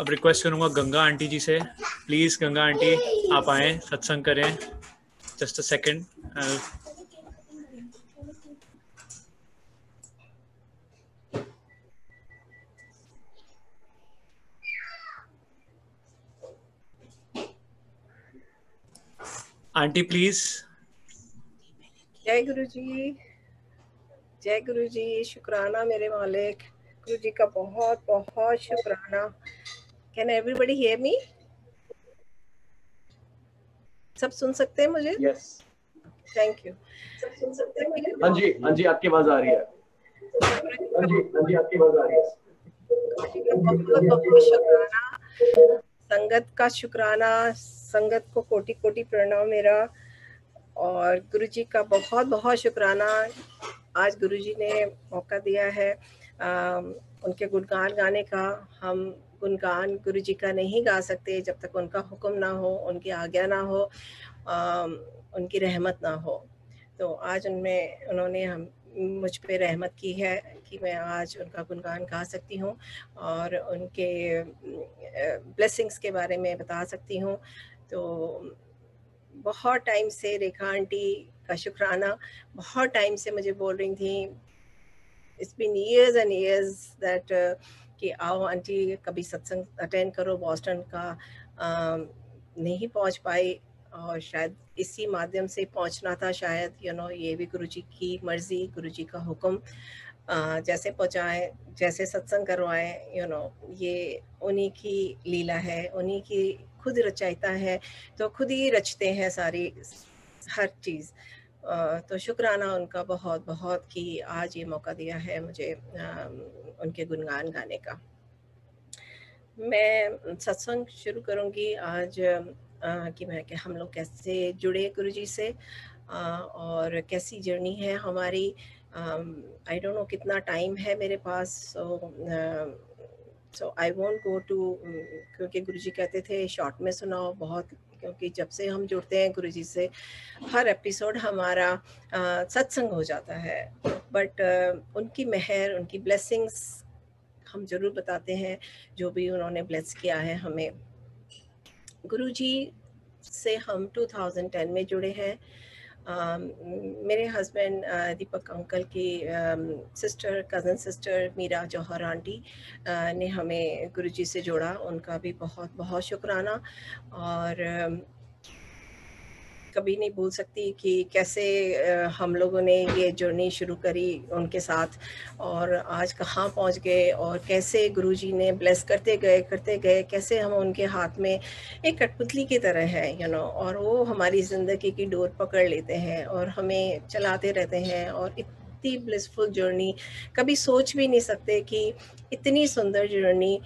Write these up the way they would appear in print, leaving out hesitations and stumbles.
अब रिक्वेस्ट करूंगा गंगा आंटी जी से, प्लीज गंगा आंटी आप आए, सत्संग करें। Just a second. Aunty please. जय गुरु जी, जय गुरु जी, शुक्राना मेरे मालिक। गुरु जी का बहुत बहुत शुक्राना। Can everybody hear me? सब सुन सकते हैं मुझे? Yes, thank you. सब सुन सकते हैं मुझे? हाँ जी, हाँ जी, आपकी आवाज आ रही है। हाँ जी, हाँ जी, आपकी आवाज आ रही है। बहुत बहुत शुक्राना, संगत का शुक्राना, संगत को कोटि कोटि प्रणाम मेरा। और गुरु जी का बहुत बहुत शुक्राना, आज गुरु जी ने मौका दिया है उनके गुणगान गाने का। हम गुणगान गुरु जी का नहीं गा सकते जब तक उनका हुक्म ना हो, उनकी आज्ञा ना हो, उनकी रहमत ना हो। तो आज उन्होंने मुझ पे रहमत की है कि मैं आज उनका गुणगान गा सकती हूँ और उनके ब्लेसिंग्स के बारे में बता सकती हूँ। तो बहुत टाइम से रेखा आंटी का शुक्राना, बहुत टाइम से मुझे बोल रही थी, it's been years and years that कि आओ आंटी कभी सत्संग अटेंड करो बॉस्टन का। नहीं पहुंच पाई और शायद इसी माध्यम से पहुंचना था शायद, ये भी गुरुजी की मर्जी, गुरुजी का हुक्म। जैसे पहुंचाएं, जैसे सत्संग करवाएं, ये उन्हीं की लीला है, उन्हीं की खुद रचयिता है, तो खुद ही रचते हैं सारी हर चीज़। तो शुक्राना उनका बहुत बहुत कि आज ये मौका दिया है मुझे उनके गुणगान गाने का। मैं सत्संग शुरू करूंगी आज कि हम लोग कैसे जुड़े गुरुजी से और कैसी जर्नी है हमारी। आई डोंट नो कितना टाइम है मेरे पास, सो आई वोंट गो टू, क्योंकि गुरुजी कहते थे शॉर्ट में सुनाओ बहुत, क्योंकि जब से हम जुड़ते हैं गुरुजी से हर एपिसोड हमारा सत्संग हो जाता है। बट उनकी मेहर, उनकी ब्लेसिंग्स हम जरूर बताते हैं, जो भी उन्होंने ब्लेस किया है हमें। गुरुजी से हम 2010 में जुड़े हैं। मेरे हस्बैंड दीपक अंकल की सिस्टर, कज़न सिस्टर मीरा जौहर आंटी ने हमें गुरुजी से जोड़ा, उनका भी बहुत बहुत शुक्राना। और कभी नहीं भूल सकती कि कैसे हम लोगों ने ये जर्नी शुरू करी उनके साथ और आज कहाँ पहुँच गए, और कैसे गुरुजी ने ब्लेस करते गए, कैसे हम उनके हाथ में एक कठपुतली की तरह है और वो हमारी ज़िंदगी की डोर पकड़ लेते हैं और हमें चलाते रहते हैं। और इतनी ब्लिसफुल जर्नी, कभी सोच भी नहीं सकते कि इतनी सुंदर जर्नी,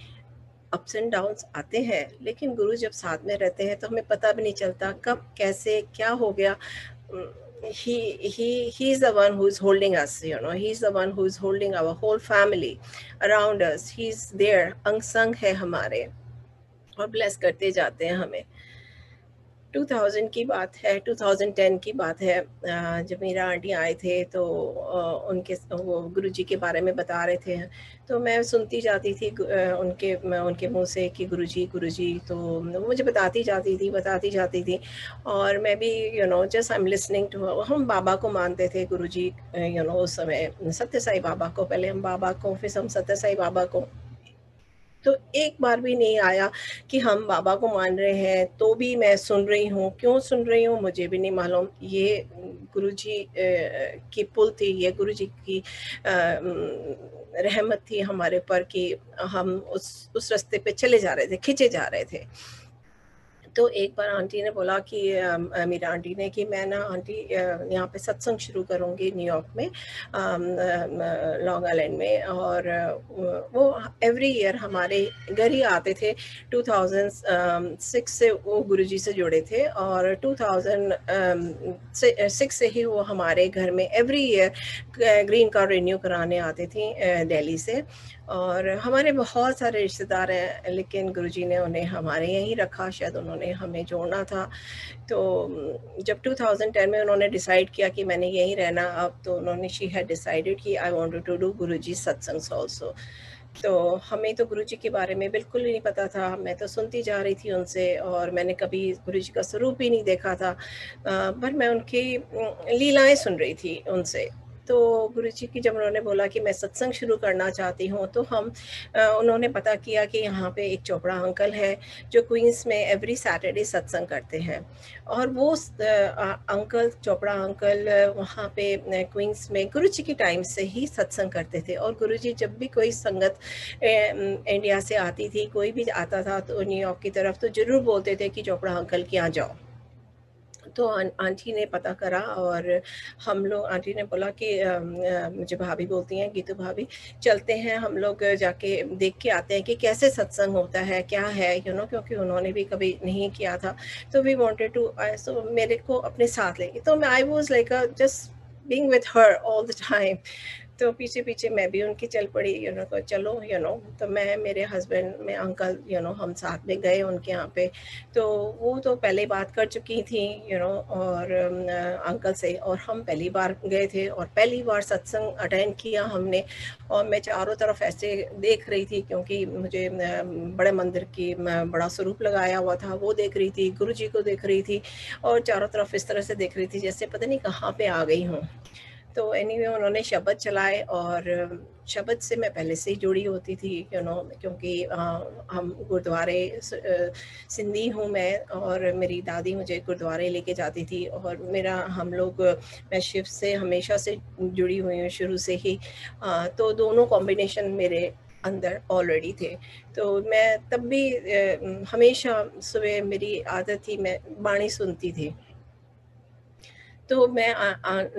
अप्स एंड डाउन्स आते हैं, लेकिन गुरु जब साथ में रहते हैं तो हमें पता भी नहीं चलता कब कैसे क्या हो गया। he is the one who is holding us, he is the one who is holding our whole family around us. he is there, अंग संग है हमारे और ब्लेस करते जाते हैं हमें। 2000 की बात है, 2010 की बात है, जब मेरा आंटी आए थे तो वो गुरुजी के बारे में बता रहे थे, तो मैं सुनती जाती थी उनके मुंह से कि गुरुजी गुरुजी, तो वो मुझे बताती जाती थी और मैं भी just I am listening to. हम बाबा को मानते थे गुरुजी, उस समय सत्य साई बाबा को, पहले हम बाबा को, फिर हम सत्य साई बाबा को। तो एक बार भी नहीं आया कि हम बाबा को मान रहे हैं तो भी मैं सुन रही हूँ, क्यों सुन रही हूँ मुझे भी नहीं मालूम। ये गुरुजी की पुल थी, ये गुरुजी की रहमत थी हमारे पर कि हम उस रास्ते पे चले जा रहे थे, खींचे जा रहे थे। तो एक बार आंटी ने बोला कि मेरा आंटी ने कि मैं ना आंटी यहाँ पे सत्संग शुरू करूँगी न्यूयॉर्क में, लॉन्ग आइलैंड में, और वो एवरी ईयर हमारे घर ही आते थे। 2006 से वो गुरुजी से जुड़े थे और 2006 से ही वो हमारे घर में every year green card renew कराने आते थे दिल्ली से। और हमारे बहुत सारे रिश्तेदार हैं, लेकिन गुरुजी ने उन्हें हमारे यहीं रखा, शायद उन्होंने हमें जोड़ना था। तो जब 2010 में उन्होंने डिसाइड किया कि मैंने यहीं रहना अब, तो उन्होंने शी हैड डिसाइडेड कि आई वांटेड टू डू गुरुजी सत्संग्स आल्सो। तो हमें तो गुरुजी के बारे में बिल्कुल भी नहीं पता था, मैं तो सुनती जा रही थी उनसे और मैंने कभी गुरुजी का स्वरूप भी नहीं देखा था, पर मैं उनकी लीलाएं सुन रही थी उनसे। तो गुरुजी की जब उन्होंने बोला कि मैं सत्संग शुरू करना चाहती हूँ, तो उन्होंने पता किया कि यहाँ पे एक चोपड़ा अंकल है जो क्वींस में एवरी सैटरडे सत्संग करते हैं, और वो अंकल चोपड़ा अंकल वहाँ पे क्वींस में गुरुजी के टाइम से ही सत्संग करते थे। और गुरुजी जब भी कोई संगत इंडिया से आती थी, कोई भी आता था तो न्यूयॉर्क की तरफ, तो जरूर बोलते थे कि चोपड़ा अंकल के यहाँ जाओ। तो आंटी ने पता करा और हम लोग, आंटी ने बोला कि मुझे भाभी बोलती हैं, गीतू भाभी, चलते हैं हम लोग जाके देख के आते हैं कि कैसे सत्संग होता है, क्या है, क्योंकि उन्होंने भी कभी नहीं किया था। तो वी वांटेड टू, सो मेरे को अपने साथ लेंगे, तो मैं I was like just being with her all the time. तो पीछे पीछे मैं भी उनकी चल पड़ी, को चलो, तो मैं, मेरे हस्बैंड, मैं, अंकल, हम साथ में गए उनके यहाँ पे। तो वो तो पहले बात कर चुकी थी, और अंकल से, और हम पहली बार गए थे और पहली बार सत्संग अटेंड किया हमने। और मैं चारों तरफ ऐसे देख रही थी, क्योंकि मुझे बड़े मंदिर की बड़ा स्वरूप लगाया हुआ था, वो देख रही थी, गुरु जी को देख रही थी, और चारों तरफ इस तरह से देख रही थी जैसे पता नहीं कहाँ पे आ गई हूँ। तो एनीवे उन्होंने शब्द चलाए, और शब्द से मैं पहले से ही जुड़ी होती थी, क्योंकि हम गुरुद्वारे, सिंधी हूँ मैं, और मेरी दादी मुझे गुरुद्वारे लेके जाती थी, और मैं शिव से हमेशा से जुड़ी हुई हूँ शुरू से ही। तो दोनों कॉम्बिनेशन मेरे अंदर ऑलरेडी थे। तो मैं तब भी हमेशा सुबह मेरी आदत थी, मैं बाणी सुनती थी। तो मैं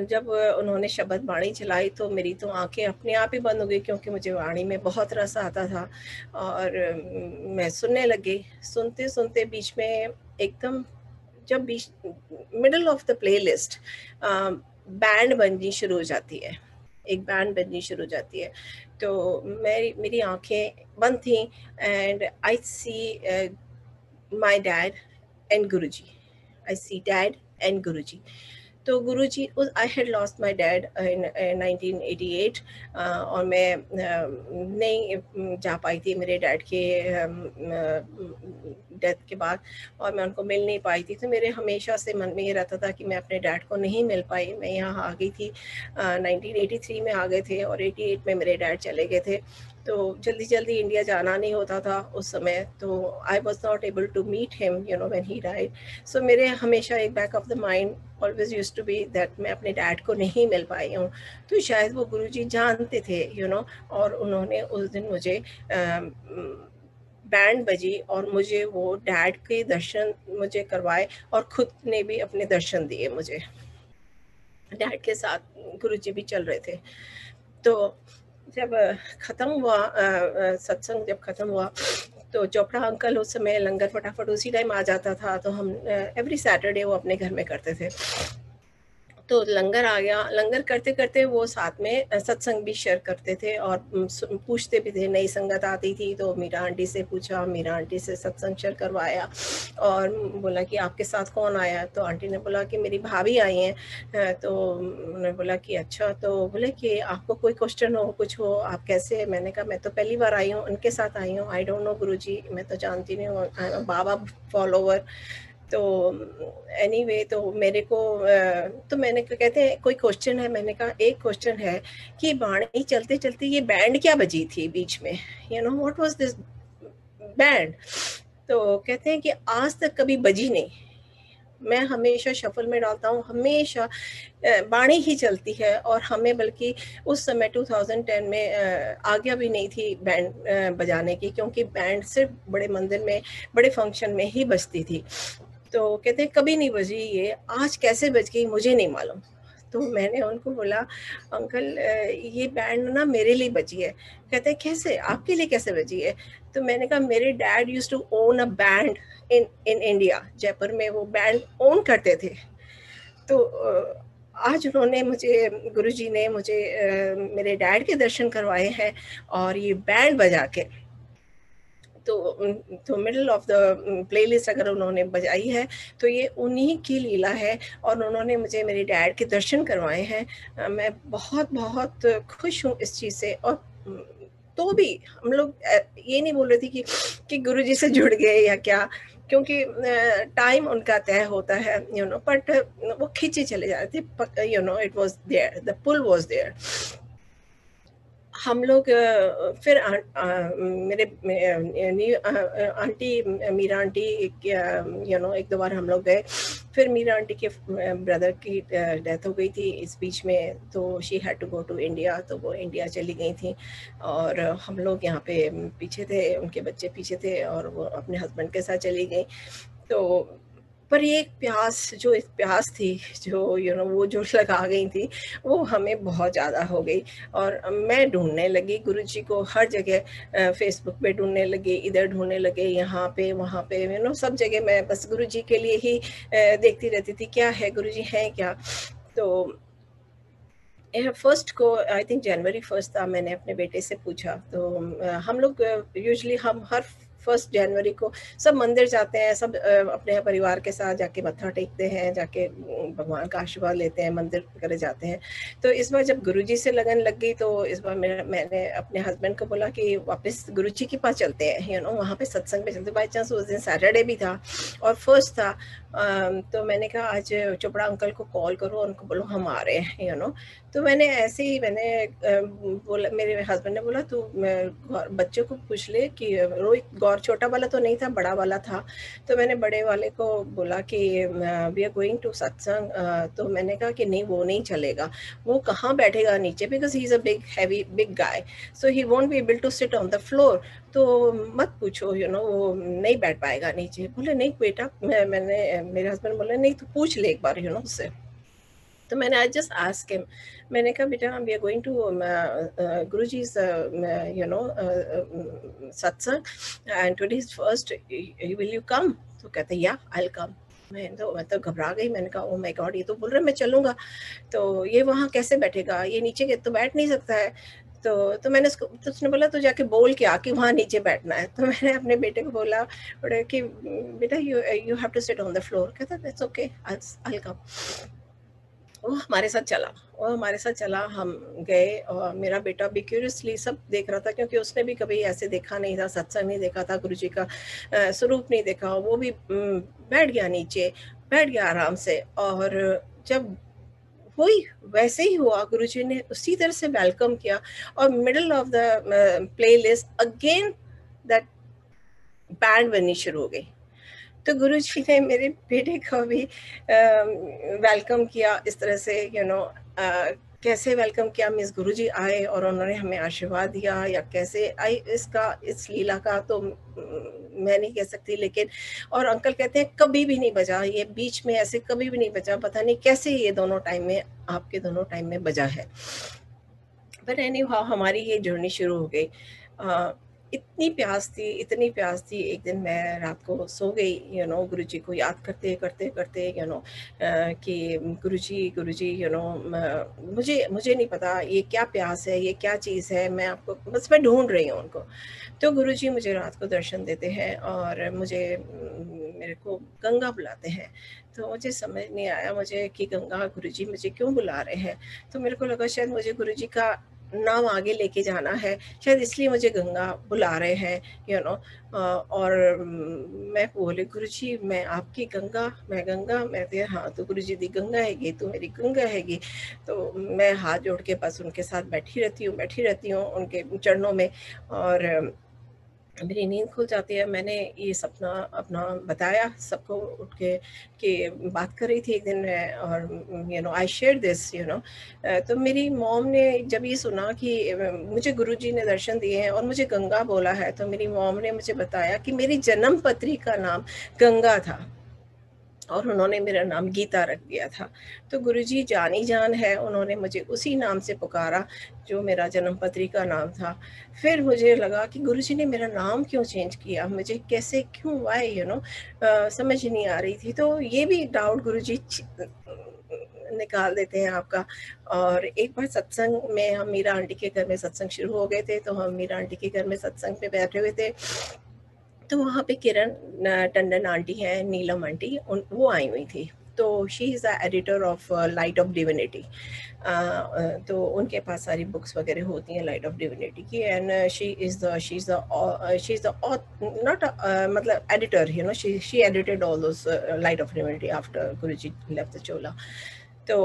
जब उन्होंने शब्द वाणी चलाई तो मेरी तो आंखें अपने आप ही बंद हो गई, क्योंकि मुझे वाणी में बहुत रस आता था, और मैं सुनने लगी। सुनते सुनते बीच में एकदम, जब बीच middle of the playlist band बननी शुरू हो जाती है, एक बैंड बननी शुरू हो जाती है, तो मेरी आंखें बंद थी, and I see my dad and Guruji, I see dad and Guruji. तो Guruji, I had lost my dad in 1988, और मैं नहीं जा पाई थी मेरे डैड के डेथ के बाद, और मैं उनको मिल नहीं पाई थी। तो मेरे हमेशा से मन में ये रहता था कि मैं अपने डैड को नहीं मिल पाई। मैं यहाँ आ गई थी, 1983 में आ गए थे, और 88 में मेरे डैड चले गए थे। तो जल्दी जल्दी इंडिया जाना नहीं होता था उस समय, तो I was not able to meet him when he died. So मेरे हमेशा एक back of the mind always use to be that मैं अपने डैड को नहीं मिल पाई हूँ। तो शायद वो गुरुजी जानते थे, और उन्होंने उस दिन मुझे बैंड बजी और मुझे वो डैड के दर्शन मुझे करवाए, और खुद ने भी अपने दर्शन दिए मुझे। डैड के साथ गुरुजी भी चल रहे थे। तो जब खत्म हुआ सत्संग, जब खत्म हुआ तो चोपड़ा अंकल उस समय लंगर फटाफट उसी टाइम आ जाता था, तो हम एवरी सैटरडे वो अपने घर में करते थे। तो लंगर आ गया, लंगर करते करते वो साथ में सत्संग भी शेयर करते थे, और पूछते भी थे। नई संगत आती थी तो मीरा आंटी से पूछा, मीरा आंटी से सत्संग शेयर करवाया, और बोला कि आपके साथ कौन आया? तो आंटी ने बोला कि मेरी भाभी आई हैं। तो उन्होंने बोला कि अच्छा, तो बोले कि आपको कोई क्वेश्चन हो, कुछ हो, आप कैसे? मैंने कहा मैं तो पहली बार आई हूँ, उनके साथ आई हूँ, आई डोंट नो गुरुजी, मैं तो जानती नहीं हूँ, आई एम बाबा फॉलोवर। तो एनीवे तो मेरे को तो मैंने कहते हैं कोई क्वेश्चन है? मैंने कहा एक क्वेश्चन है कि बाणी चलते चलते ये बैंड क्या बजी थी बीच में, व्हाट वाज दिस बैंड? तो कहते हैं कि आज तक कभी बजी नहीं, मैं हमेशा शफल में डालता हूँ, हमेशा बाणी ही चलती है, और हमें बल्कि उस समय 2010 में आज्ञा भी नहीं थी बैंड बजाने की, क्योंकि बैंड सिर्फ बड़े मंदिर में, बड़े फंक्शन में ही बजती थी। तो कहते हैं कभी नहीं बजी, ये आज कैसे बज गई मुझे नहीं मालूम। तो मैंने उनको बोला अंकल ये बैंड ना मेरे लिए बजी है। कहते हैं कैसे, आपके लिए कैसे बजी है? तो मैंने कहा मेरे dad used to own a band in India, Jaipur में वो बैंड ओन करते थे। तो आज उन्होंने मुझे, गुरुजी ने मुझे मेरे डैड के दर्शन करवाए हैं, और ये बैंड बजा के, तो मिडिल ऑफ द प्लेलिस्ट अगर उन्होंने बजाई है तो ये उन्हीं की लीला है, और उन्होंने मुझे मेरे डैड के दर्शन करवाए हैं। मैं बहुत बहुत खुश हूँ इस चीज़ से। और तो भी हम लोग ये नहीं बोल रहे थे कि गुरुजी से जुड़ गए या क्या, क्योंकि टाइम उनका तय होता है, बट वो खींचे चले जा रहे थे, it was there, the pool was there. हम लोग फिर मेरे आंटी, मीरा आंटी, एक दो बार हम लोग गए। फिर मीरा आंटी के ब्रदर की डेथ हो गई थी इस बीच में, तो she had to go to India, तो वो इंडिया चली गई थी और हम लोग यहाँ पे पीछे थे, उनके बच्चे पीछे थे और वो अपने हस्बैंड के साथ चली गई। तो पर ये एक प्यास थी जो वो जो लगा गई थी, वो हमें बहुत ज़्यादा हो गई। और मैं ढूंढने लगी गुरुजी को हर जगह, फेसबुक पे ढूंढने लगी, इधर ढूंढने लगे, यहाँ पे वहाँ पे, सब जगह मैं बस गुरुजी के लिए ही देखती रहती थी, क्या है गुरुजी है क्या। तो फर्स्ट को आई थिंक जनवरी 1 था, मैंने अपने बेटे से पूछा। तो हम लोग यूजुअली हम हर 1 जनवरी को सब मंदिर जाते हैं, सब अपने परिवार के साथ जाके मत्था टेकते हैं, जाके भगवान का आशीर्वाद लेते हैं, मंदिर वगैरह जाते हैं। तो इस बार जब गुरुजी से लगन लग गई, तो इस बार मैंने अपने हस्बैंड को बोला कि वापस गुरुजी के पास चलते हैं, वहाँ पे सत्संग पे चलते। बाई चांस उस दिन सैटरडे भी था और फर्स्ट था। तो मैंने कहा आज चोपड़ा अंकल को कॉल करो, उनको बोलो हम आ रहे हैं, तो मैंने ऐसे ही बोला, मेरे हस्बैंड ने बोला तू बच्चों को पूछ ले कि रोहित, गौर छोटा वाला तो नहीं था, बड़ा वाला था। तो मैंने बड़े वाले को बोला कि वी आर गोइंग टू सत्संग। तो मैंने कहा कि नहीं वो नहीं चलेगा, वो कहाँ बैठेगा नीचे, because he is a big guy, so he won't be able to sit on the floor. तो मत पूछो, वो नहीं बैठ पाएगा नीचे। बोले नहीं बेटा, मेरे हस्बैंड बोले नहीं तू पूछ ले एक बार उससे। तो मैंने आई जस्ट आस्क हिम, मैंने कहा बेटा we are going to Guruji's satsang and today is first, will you come? तो कहते या आई विल कम। मैं तो घबरा गई, मैंने कहा ओ माय गॉड, ये तो बोल रहा है मैं चलूंगा, तो ये वहाँ कैसे बैठेगा, ये नीचे के तो बैठ नहीं सकता है। तो मैंने तो उसने बोला तो जाके बोल के आके वहाँ नीचे बैठना है। तो मैंने अपने बेटे को बोला कि बेटा you have to sit on the floor. कहता that's okay, I will come. वो हमारे साथ चला, हम गए और मेरा बेटा भी क्यूरियसली सब देख रहा था, क्योंकि उसने भी कभी ऐसे देखा नहीं था, सत्संग नहीं देखा था, गुरुजी का स्वरूप नहीं देखा। वो भी बैठ गया नीचे, बैठ गया आराम से। और जब वही वैसे ही हुआ, गुरुजी ने उसी तरह से वेलकम किया और middle of the playlist again that band बननी शुरू हो गई। तो गुरुजी ने मेरे बेटे को भी वेलकम किया इस तरह से, कैसे वेलकम किया, मिस गुरुजी आए और उन्होंने हमें आशीर्वाद दिया, या कैसे आई इस लीला का तो मैं नहीं कह सकती। लेकिन और अंकल कहते हैं कभी भी नहीं बजा, ये बीच में ऐसे कभी भी नहीं बजा, पता नहीं कैसे ये दोनों टाइम में, आपके दोनों टाइम में बजा है। पर एनीहाउ हमारी ये जर्नी शुरू हो गई। इतनी प्यास थी। एक दिन मैं रात को सो गई, गुरुजी को याद करते कि गुरुजी मुझे नहीं पता ये क्या प्यास है, ये क्या चीज़ है, मैं ढूंढ रही हूँ उनको। तो गुरुजी मुझे रात को दर्शन देते हैं और मेरे को गंगा बुलाते हैं। तो मुझे समझ नहीं आया कि गंगा गुरुजी मुझे क्यों बुला रहे हैं। तो मेरे को लगा शायद मुझे गुरुजी का नाम आगे लेके जाना है, शायद इसलिए मुझे गंगा बुला रहे हैं, और मैं बोले गुरुजी मैं आपकी गंगा, मैं गंगा, मैं तो हाँ, तो गुरुजी दी गंगा हैगी, तो मेरी गंगा हैगी। तो मैं हाथ जोड़ के बस उनके साथ बैठी रहती हूँ उनके चरणों में, और मेरी नींद खुल जाती है। मैंने ये सपना अपना बताया सबको उठ के कि बात कर रही थी एक दिन मैं, और आई शेयर दिस, तो मेरी मॉम ने जब ये सुना कि मुझे गुरुजी ने दर्शन दिए हैं और मुझे गंगा बोला है, तो मेरी मॉम ने मुझे बताया कि मेरी जन्म पत्री का नाम गंगा था और उन्होंने मेरा नाम गीता रख दिया था। तो गुरुजी जानी जान है, उन्होंने मुझे उसी नाम से पुकारा जो मेरा जन्मपत्री का नाम था। फिर मुझे लगा कि गुरुजी ने मेरा नाम क्यों चेंज किया, मुझे कैसे, क्यों, वाई, समझ नहीं आ रही थी। तो ये भी डाउट गुरुजी निकाल देते हैं आपका। और एक बार सत्संग में हम मीरा आंटी के घर में सत्संग शुरू हो गए थे, तो हम मीरा आंटी के घर में सत्संग पे बैठे हुए थे। तो वहाँ पे किरण टंडन आंटी हैं, नीलम आंटी, वो आई हुई थी। तो she is the editor of Light of Divinity. तो उनके पास सारी बुक्स वगैरह होती हैं लाइट ऑफ डिविनिटी की, and she is the not मतलब editor, you know, she edited all those Light of Divinity after Guruji left the chola. तो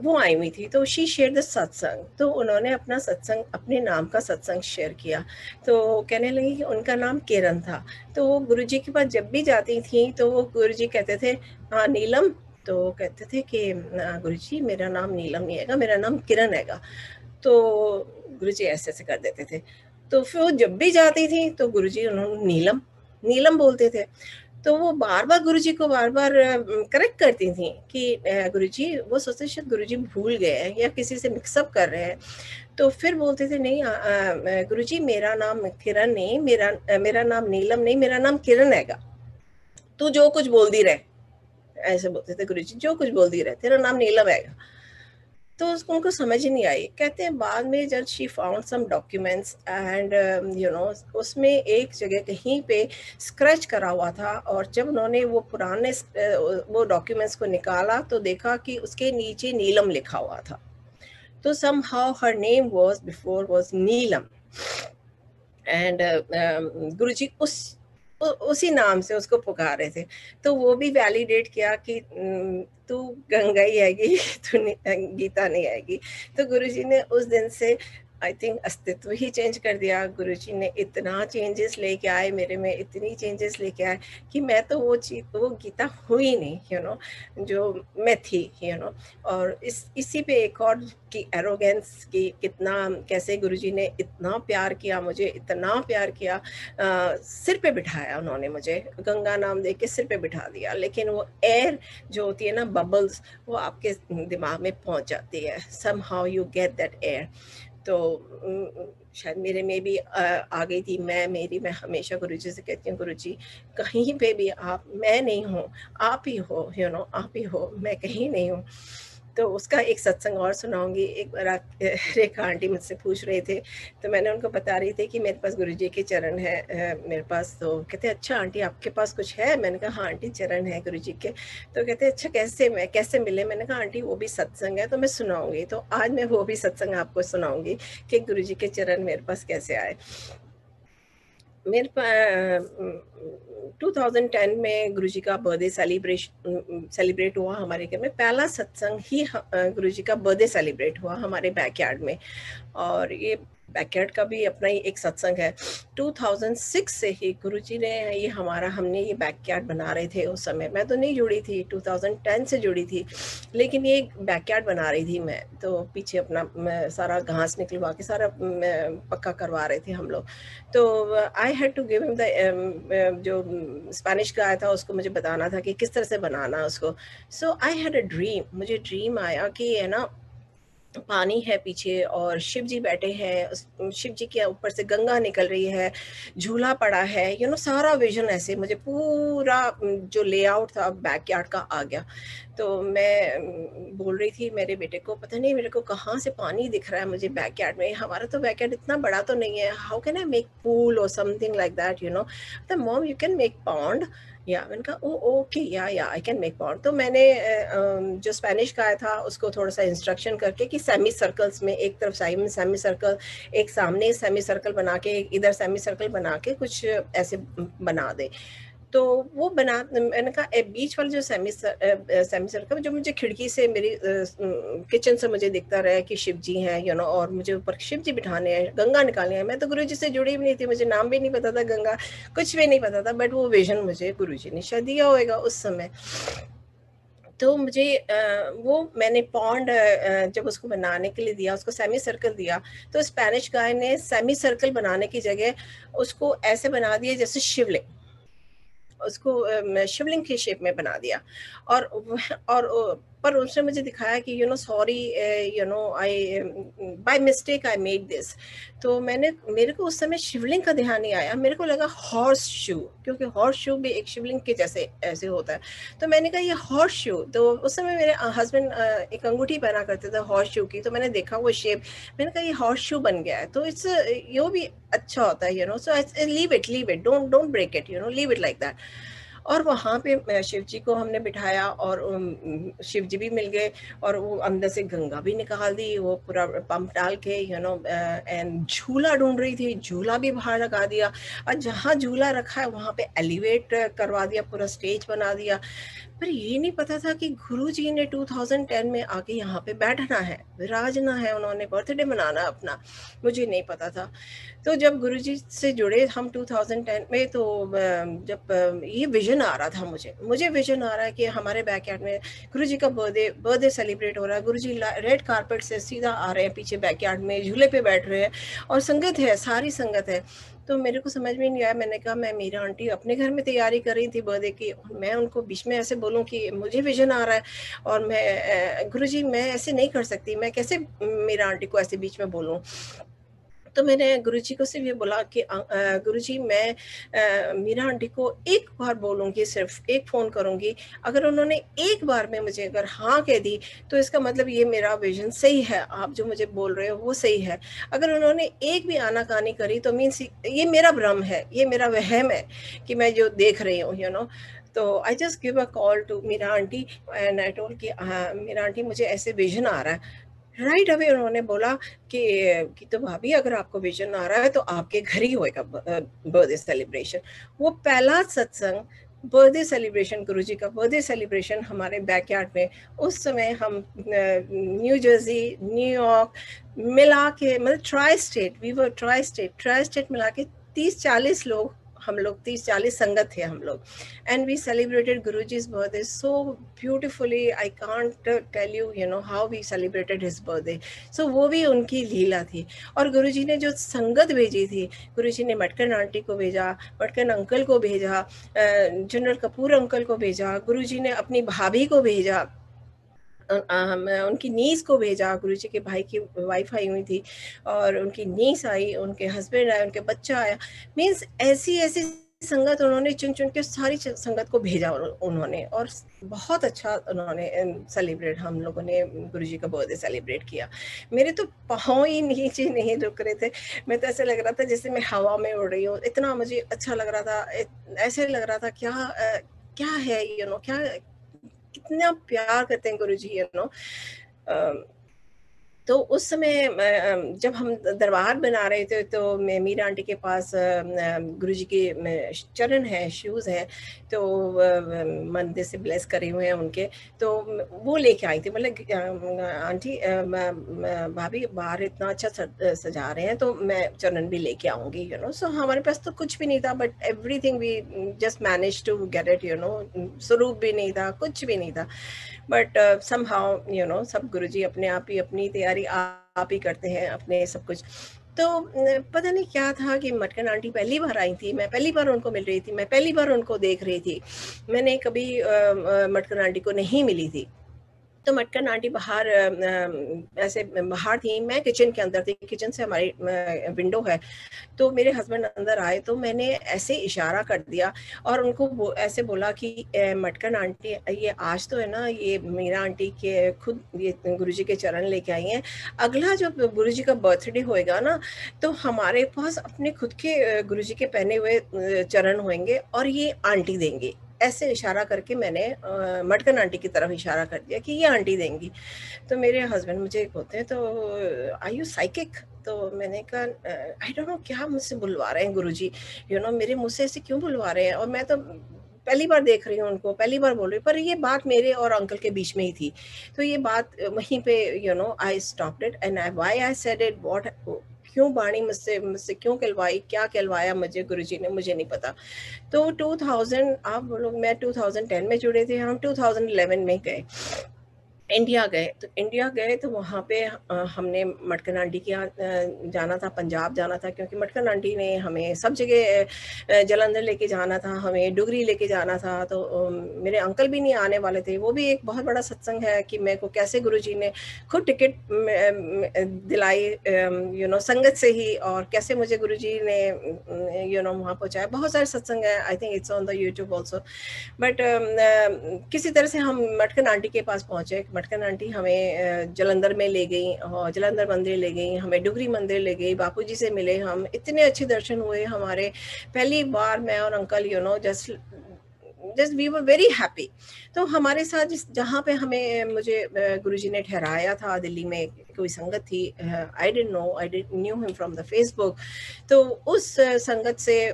वो आई हुई थी, तो शी शेयर द सत्संग, तो उन्होंने अपना सत्संग, अपने नाम का सत्संग शेयर किया। तो कहने लगी कि उनका नाम किरण था। तो वो गुरुजी के पास जब भी जाती थी तो वो गुरुजी कहते थे हाँ नीलम, तो कहते थे कि गुरुजी मेरा नाम नीलम नहीं हैगा, मेरा नाम किरण हैगा। तो गुरुजी ऐसे ऐसे कर देते थे। तो फिर वो जब भी जाती थी तो गुरुजी उन्होंने नीलम नीलम बोलते थे। तो वो बार बार गुरुजी को बार बार करेक्ट करती थी कि गुरुजी, वो सोचते शायद गुरुजी भूल गए हैं या किसी से मिक्सअप कर रहे हैं। तो फिर बोलते थे नहीं गुरुजी मेरा नाम किरण नहीं, मेरा नाम नीलम नहीं, मेरा नाम किरण हैगा, तू जो कुछ बोल दी रहे, ऐसे बोलते थे गुरुजी, जो कुछ बोल दी रहे, तेरा नाम नीलम हैगा। तो उनको समझ ही नहीं आई। कहते हैं बाद में जब she found some documents and you know, उसमें एक जगह कहीं पे स्क्रैच करा हुआ था, और जब उन्होंने वो पुराने वो डॉक्यूमेंट्स को निकाला तो देखा कि उसके नीचे नीलम लिखा हुआ था। तो somehow her name was before was Neelam, and Guruji उसी नाम से उसको पुकार रहे थे। तो वो भी वैलिडेट किया कि तू गंगा ही आएगी, तू गीता नहीं आएगी। तो गुरुजी ने उस दिन से आई थिंक अस्तित्व ही चेंज कर दिया। गुरुजी ने इतना चेंजेस लेके आए मेरे में, इतनी चेंजेस लेके आए कि मैं तो वो गीता हुई नहीं, यू नो, जो मैं थी, यू नो। और इसी पे एक और की एरोगेंस की कितना, कैसे गुरुजी ने इतना प्यार किया मुझे, इतना प्यार किया, सिर पे बिठाया उन्होंने मुझे, गंगा नाम दे के सिर पे बिठा दिया। लेकिन वो एयर जो होती है ना, बबल्स, वो आपके दिमाग में पहुंच जाती है, somehow you get that air। तो शायद मेरे में भी आ गई थी। मैं हमेशा गुरुजी से कहती हूँ, गुरुजी कहीं पे भी आप, मैं नहीं हूँ, आप ही हो, यू नो, आप ही हो, मैं कहीं नहीं हूँ। तो उसका एक सत्संग और सुनाऊंगी। एक बार रेखा आंटी मुझसे पूछ रहे थे, तो मैंने उनको बता रही थी कि मेरे पास गुरुजी के चरण है मेरे पास। तो कहते अच्छा आंटी आपके पास कुछ है? मैंने कहा हाँ आंटी चरण है गुरुजी के। तो कहते अच्छा कैसे मिले? मैंने कहा आंटी वो भी सत्संग है तो मैं सुनाऊंगी। तो आज मैं वो भी सत्संग आपको सुनाऊंगी कि गुरुजी के चरण मेरे पास कैसे आए। मेरे पास 2010 में गुरुजी का बर्थडे सेलिब्रेट हुआ हमारे घर में। पहला सत्संग ही गुरुजी का बर्थडे सेलिब्रेट हुआ हमारे बैकयार्ड में। और ये बैकयार्ड का भी अपना ही एक सत्संग है। 2006 से ही गुरुजी ने हमने ये बैकयार्ड बना रहे थे। उस समय मैं तो नहीं जुड़ी थी, 2010 से जुड़ी थी, लेकिन ये बैकयार्ड बना रही थी मैं। तो पीछे अपना सारा घास निकलवा के सारा पक्का करवा रहे थे हम लोग। तो I had to give him the, जो स्पेनिश गाय था उसको मुझे बताना था कि किस तरह से बनाना उसको। सो आई हैड अ ड्रीम, मुझे ड्रीम आया कि है ना पानी है पीछे और शिव जी बैठे हैं, शिव जी के ऊपर से गंगा निकल रही है, झूला पड़ा है, यू नो, सारा विजन ऐसे मुझे पूरा जो लेआउट था बैकयार्ड का आ गया। तो मैं बोल रही थी मेरे बेटे को, पता नहीं मेरे को कहाँ से पानी दिख रहा है मुझे बैकयार्ड में, हमारा तो बैकयार्ड इतना बड़ा तो नहीं है, how can I make pool और something like that, you know. The mom you can make pond. या मैंने कहा ओ ओके या आई कैन मेक पॉन्ड। तो मैंने जो स्पेनिश गाय था उसको थोड़ा सा इंस्ट्रक्शन करके कि सेमी सर्कल्स में, एक तरफ सेमी सर्कल, एक सामने सेमी सर्कल बना के, एक इधर सेमी सर्कल बना के कुछ ऐसे बना दे। तो वो मैंने कहा बीच वाला जो सेमी सर्कल जो मुझे खिड़की से मेरी किचन से मुझे दिखता रहा कि शिव जी हैं, यू नो, और मुझे ऊपर शिव जी बिठाने हैं, गंगा निकालनी है। मैं तो गुरु जी से जुड़ी भी नहीं थी, मुझे नाम भी नहीं पता था गंगा, कुछ भी नहीं पता था, बट वो विजन मुझे गुरु जी ने शायद दिया होगा उस समय। तो मुझे वो मैंने पॉन्ड जब उसको बनाने के लिए दिया, उसको सेमी सर्कल दिया, तो स्पेनिश गाय ने सेमी सर्कल बनाने की जगह उसको ऐसे बना दिया जैसे शिवलिंग, उसको शिवलिंग की शेप में बना दिया। और पर उसने मुझे दिखाया कि you know sorry, you know, I by mistake I made this. तो मेरे को उस समय शिवलिंग का ध्यान नहीं आया, मेरे को लगा हॉर्स शू, क्योंकि हॉर्स शू भी एक शिवलिंग के जैसे ऐसे होता है। तो मैंने कहा ये हॉर्स शू, तो उस समय मेरे हस्बैंड एक अंगूठी पहना करते थे हॉर्स शू की, तो मैंने देखा वो शेप, मैंने कहा ये हॉर्स शू बन गया है, तो इट्स ये भी अच्छा होता है, you know. So leave it, don't break it, you know, leave it like that. और वहाँ पे शिव जी को हमने बिठाया और शिव जी भी मिल गए और वो अंदर से गंगा भी निकाल दी, वो पूरा पंप डाल के एंड झूला ढूंढ रही थी, झूला भी बाहर लगा दिया और जहाँ झूला रखा है वहाँ पे एलिवेट करवा दिया, पूरा स्टेज बना दिया। पर ये नहीं पता था कि गुरुजी ने 2010 में आके यहाँ पे बैठना है, विराजना है, उन्होंने बर्थडे मनाना अपना, मुझे नहीं पता था। तो जब गुरुजी से जुड़े हम 2010 में, तो जब ये विजन आ रहा था, मुझे विजन आ रहा है कि हमारे बैकयार्ड में गुरुजी का बर्थडे सेलिब्रेट हो रहा है, गुरुजी रेड कारपेट से सीधा आ रहे हैं, पीछे बैकयार्ड में झूले पे बैठ रहे हैं और संगत है, सारी संगत है। तो मेरे को समझ में नहीं आया, मैंने कहा मैं मीरा आंटी अपने घर में तैयारी कर रही थी बर्थडे की, मैं उनको बीच में ऐसे बोलूं कि मुझे विजन आ रहा है और मैं गुरुजी मैं ऐसे नहीं कर सकती, मैं कैसे मीरा आंटी को ऐसे बीच में बोलूं। तो मैंने गुरुजी को सिर्फ ये बोला कि गुरुजी मैं मीरा आंटी को एक बार बोलूँगी, सिर्फ एक फ़ोन करूँगी, अगर उन्होंने एक बार में मुझे अगर हाँ कह दी तो इसका मतलब ये मेरा विजन सही है, आप जो मुझे बोल रहे हो वो सही है। अगर उन्होंने एक भी आनाकानी करी तो मीन्स ये मेरा भ्रम है, ये मेरा वहम है कि मैं जो देख रही हूँ तो I just give a call to Meera aunty and I told कि मीरा आंटी मुझे ऐसे विजन आ रहा है। राइट अवे उन्होंने बोला कि तो भाभी अगर आपको विजन आ रहा है तो आपके घर ही होएगा बर्थडे सेलिब्रेशन। वो पहला सत्संग बर्थडे सेलिब्रेशन, गुरुजी का बर्थडे सेलिब्रेशन हमारे बैकयार्ड में, उस समय हम न्यू जर्सी, न्यूयॉर्क मिला के, मतलब ट्राई स्टेट मिला के 30-40 लोग, हम लोग 30-40 संगत थे हम लोग, and we celebrated Guruji's birthday so beautifully. I can't tell you how we celebrated his birthday. So वो भी उनकी लीला थी। और गुरुजी ने जो संगत भेजी थी, गुरुजी ने मटकन आंटी को भेजा, मटकन अंकल को भेजा, जनरल कपूर अंकल को भेजा, गुरुजी ने अपनी भाभी को भेजा, उनकी नीस को भेजा, गुरुजी के भाई की वाइफ आई हुई थी और उनकी नीस आई, उनके हस्बैंड आए, उनके बच्चा आया। मीन्स ऐसी ऐसी संगत उन्होंने चुन चुन के सारी संगत को भेजा उन्होंने, और बहुत अच्छा उन्होंने सेलिब्रेट, हम लोगों ने गुरुजी का बर्थडे सेलिब्रेट किया। मेरे तो पाँव ही नीचे नहीं रुक रहे थे, मैं तो ऐसे लग रहा था जैसे मैं हवा में उड़ रही हूँ, इतना मुझे अच्छा लग रहा था। ऐसे लग रहा था क्या है क्या कितना प्यार करते हैं गुरुजी तो उस समय जब हम दरबार बना रहे थे तो मैं मीरा आंटी के पास गुरुजी के चरण हैं, शूज़ हैं, तो मंदिर से ब्लेस करे हुए हैं उनके, तो वो लेके आई थी। मतलब आंटी भाभी बाहर इतना अच्छा सजा रहे हैं तो मैं चरण भी लेके आऊँगी सो हमारे पास तो कुछ भी नहीं था, but everything we just manage to get it स्वरूप भी नहीं था, कुछ भी नहीं था, बट समहाउ सब गुरुजी अपने आप ही अपनी तैयारी आप ही करते हैं अपने सब कुछ। तो पता नहीं क्या था कि मटकन आंटी पहली बार आई थी, मैं पहली बार उनको मिल रही थी, मैं पहली बार उनको देख रही थी, मैंने कभी मटकन आंटी को नहीं मिली थी। तो मटकन आंटी बाहर ऐसे बाहर थी, मैं किचन के अंदर थी, किचन से हमारी विंडो है, तो मेरे हस्बैंड अंदर आए तो मैंने ऐसे इशारा कर दिया और उनको ऐसे बोला कि मटकन आंटी ये आज तो है ना, ये मीरा आंटी के खुद ये गुरुजी के चरण लेके आई हैं, अगला जो गुरुजी का बर्थडे होएगा ना तो हमारे पास अपने खुद के गुरुजी के पहने हुए चरण होंगे और ये आंटी देंगी। ऐसे इशारा करके मैंने मटकन आंटी की तरफ इशारा कर दिया कि ये आंटी देंगी। तो मेरे हस्बैंड मुझे बोलते हैं तो आर यू साइकिक? तो मैंने कहा आई डोंट नो क्या मुझसे बुलवा रहे हैं गुरुजी, मेरे मुँह से ऐसे क्यों बुलवा रहे हैं, और मैं तो पहली बार देख रही हूँ उनको, पहली बार बोल रही हूँ, पर ये बात मेरे और अंकल के बीच में ही थी। तो ये बात वहीं पे I stopped it and why I said it, what, क्यों बाणी मुझसे क्यों कहलवाई, क्या कहलवाया मुझे गुरुजी ने, मुझे नहीं पता। तो 2000 आप बोलो, मैं 2010 में जुड़े थे, हम 2011 में गए, इंडिया गए। तो इंडिया गए तो वहाँ पे हमने मटकन आंटी के यहाँ जाना था, पंजाब जाना था, क्योंकि मटकन आंटी ने हमें सब जगह जलंधर लेके जाना था, हमें डुगरी लेके जाना था। तो मेरे अंकल भी नहीं आने वाले थे। वो भी एक बहुत बड़ा सत्संग है कि मेरे को कैसे गुरुजी ने खुद टिकट दिलाई संगत से ही, और कैसे मुझे गुरुजी ने वहाँ पहुँचाया। बहुत सारे सत्संग है, I think it's on the YouTube also. But किसी तरह से हम मटकन आंटी के पास पहुँचे। मटकन आंटी हमें जलंधर में ले गई और जलंधर मंदिर ले गई, हमें डुगरी मंदिर ले गई, बापूजी से मिले हम, इतने अच्छे दर्शन हुए हमारे। पहली बार मैं और uncle just just we were very happy. तो हमारे साथ जिस जहाँ पे हमें मुझे गुरुजी ने ठहराया था दिल्ली में, कोई संगत थी, I didn't know, I didn't knew him from the Facebook. तो उस संगत से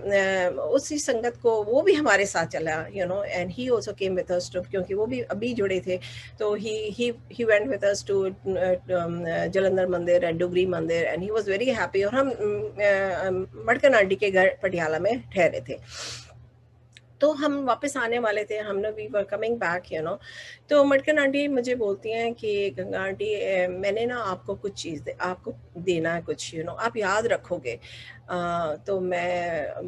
उसी संगत को वो भी हमारे साथ चला, you know, and he also came with us too, क्योंकि वो भी अभी जुड़े थे। तो he went with us to Jalandhar मंदिर एंड डुगरी मंदिर, and he was very happy. और हम मडकन आंटी के घर पटियाला में ठहरे थे। तो हम वापस आने वाले थे, हमने we were coming back, you know. तो मटकन आंटी मुझे बोलती हैं कि गंगा आंटी मैंने ना आपको कुछ चीज़ आपको देना है कुछ, यू नो, आप याद रखोगे। तो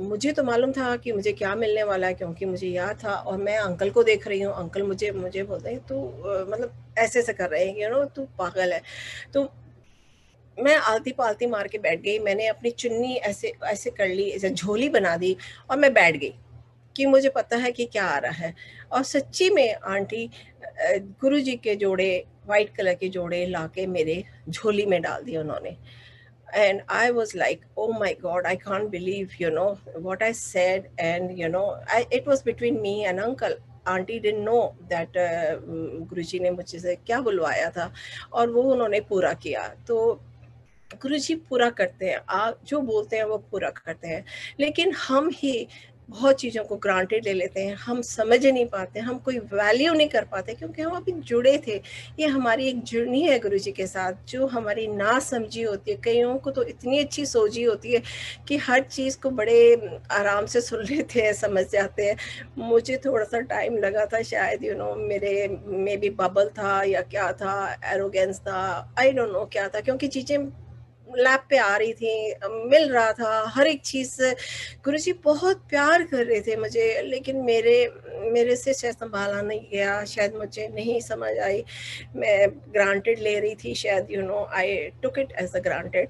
मुझे तो मालूम था कि मुझे क्या मिलने वाला है, क्योंकि मुझे याद था। और मैं अंकल को देख रही हूँ, अंकल मुझे बोलते हैं तू मतलब ऐसे ऐसे कर रहे हैं, यू नो, तू पागल है। तो मैं आलती पालती मार के बैठ गई। मैंने अपनी चुन्नी ऐसे ऐसे कर ली, ऐसे झोली बना दी और मैं बैठ गई कि मुझे पता है कि क्या आ रहा है। और सच्ची में आंटी गुरुजी के जोड़े, वाइट कलर के जोड़े लाके मेरे झोली में डाल दिए उन्होंने। And I was like, oh my God, I can't believe, you know, what I said. And, you know, it was between me and uncle. Aunty didn't know that गुरुजी ने मुझसे क्या बुलवाया था, और वो उन्होंने पूरा किया। तो गुरुजी पूरा करते हैं, आप जो बोलते हैं वो पूरा करते हैं। लेकिन हम ही बहुत चीज़ों को ग्रांटेड ले लेते हैं, हम समझ नहीं पाते, हम कोई वैल्यू नहीं कर पाते, क्योंकि हम अभी जुड़े थे। ये हमारी एक जर्नी है गुरुजी के साथ, जो हमारी ना समझी होती है। कईयों को तो इतनी अच्छी सोची होती है कि हर चीज़ को बड़े आराम से सुन लेते हैं, समझ जाते हैं। मुझे थोड़ा सा टाइम लगा था शायद, यू नो, मेरे में भी बबल था या क्या था, एरोगेंस था, आई डोंट नो क्या था, क्योंकि चीज़ें लैब पे आ रही थी, मिल रहा था हर एक चीज़। गुरुजी बहुत प्यार कर रहे थे मुझे, लेकिन मेरे से शायद संभाला नहीं गया, शायद मुझे नहीं समझ आई, मैं ग्रांटेड ले रही थी शायद, you know, I took it as a granted.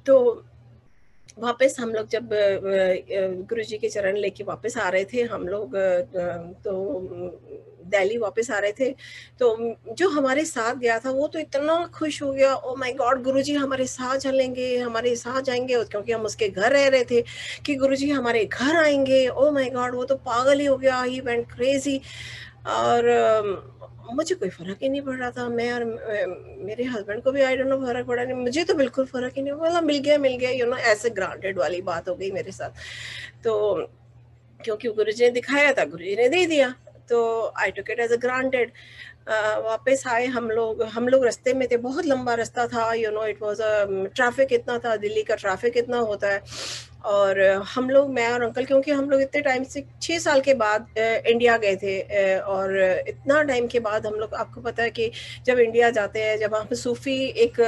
तो वापस हम लोग जब गुरुजी के चरण लेके वापस आ रहे थे हम लोग, तो दिल्ली वापस आ रहे थे, तो जो हमारे साथ गया था वो तो इतना खुश हो गया, ओ माय गॉड, गुरुजी हमारे साथ चलेंगे, हमारे साथ जाएंगे, क्योंकि हम उसके घर रह रहे थे कि गुरुजी हमारे घर आएंगे। ओ माय गॉड, वो तो पागल ही हो गया, ही वेंट क्रेजी। और मुझे कोई फर्क ही नहीं पड़ रहा था। मैं और मेरे हस्बैंड को भी आई डोंट नो फर्क पड़ा नहीं, मुझे तो बिल्कुल फर्क ही नहीं हुआ, मिल गया, यू नो, ऐसे ग्रांटेड वाली बात हो गई मेरे साथ। तो क्योंकि गुरुजी ने दिखाया था, गुरुजी ने दे दिया, तो I took it as a granted. वापस आए हम लोग रास्ते में थे, बहुत लंबा रास्ता था, you know, it was traffic इतना था, दिल्ली का ट्रैफिक इतना होता है। और हम लोग, मैं और अंकल, क्योंकि हम लोग इतने टाइम से 6 साल के बाद इंडिया गए थे, और इतना टाइम के बाद हम लोग, आपको पता है कि जब इंडिया जाते हैं, जब हम सूफी एक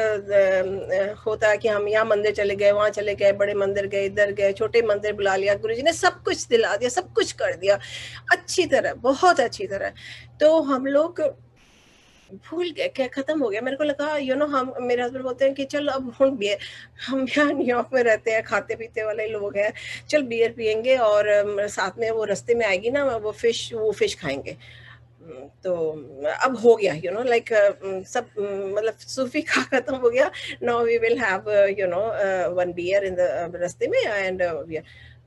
होता है कि हम यहाँ मंदिर चले गए, वहाँ चले गए, बड़े मंदिर गए, इधर गए, छोटे मंदिर बुला लिया, गुरुजी ने सब कुछ दिला दिया, सब कुछ कर दिया अच्छी तरह, बहुत अच्छी तरह। तो हम लोग भूल गए, क्या खत्म हो गया। मेरे को लगा, यू नो, हम, मेरे हस्बैंड बोलते हैं कि चल अब हम यहाँ न्यूयॉर्क में रहते हैं, खाते पीते वाले लोग हैं, चल बियर पियेंगे, और साथ में वो रास्ते में आएगी ना वो फिश खाएंगे। तो अब हो गया, यू नो, लाइक सब मतलब सूफी का खत्म हो गया। Now we will have, you know, 1 beer in the रास्ते में, एंड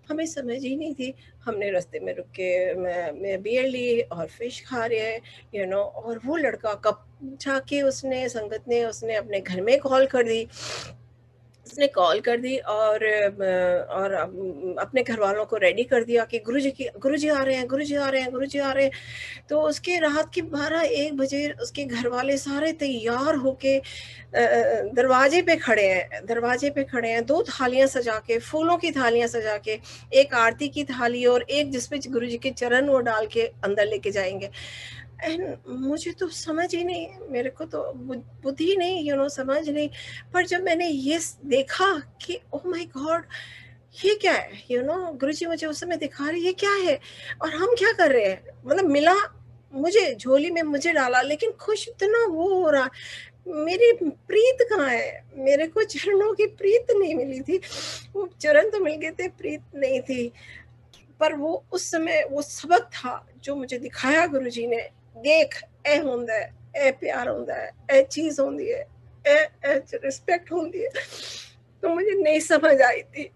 हमें समझ ही नहीं थी। हमने रास्ते में रुक के मैं बियर ली और फिश खा रहे हैं, यू नो। और वो लड़का कब जाके संगत ने उसने अपने घर में कॉल कर दी, और अपने घर वालों को रेडी कर दिया कि गुरुजी आ रहे हैं। तो उसके रात के 12-1 बजे उसके घर वाले सारे तैयार होके दरवाजे पे खड़े हैं, 2 थालियां सजा के, फूलों की थालियां सजा के, एक आरती की थाली और एक जिसपे गुरुजी के चरण वो डाल के अंदर लेके जाएंगे। एंड मुझे तो समझ ही नहीं, मेरे को तो बुद्धि नहीं, यू नो, समझ नहीं। पर जब मैंने ये देखा कि ओह माय गॉड, ये क्या है, यू नो, गुरुजी मुझे उस समय दिखा रहे, ये क्या है और हम क्या कर रहे हैं। मतलब मिला मुझे, झोली में मुझे डाला, लेकिन खुश इतना वो हो रहा, मेरी प्रीत कहाँ है। मेरे को चरणों की प्रीत नहीं मिली थी, वो चरण तो मिल गए थे, प्रीत नहीं थी। पर वो उस समय वो सबक था जो मुझे दिखाया गुरुजी ने, देख ए होंदा है, ए प्यार होंदा है, ए चीज होंदी है, ए रिस्पेक्ट होंदी है। तो मुझे नहीं समझ आई थी,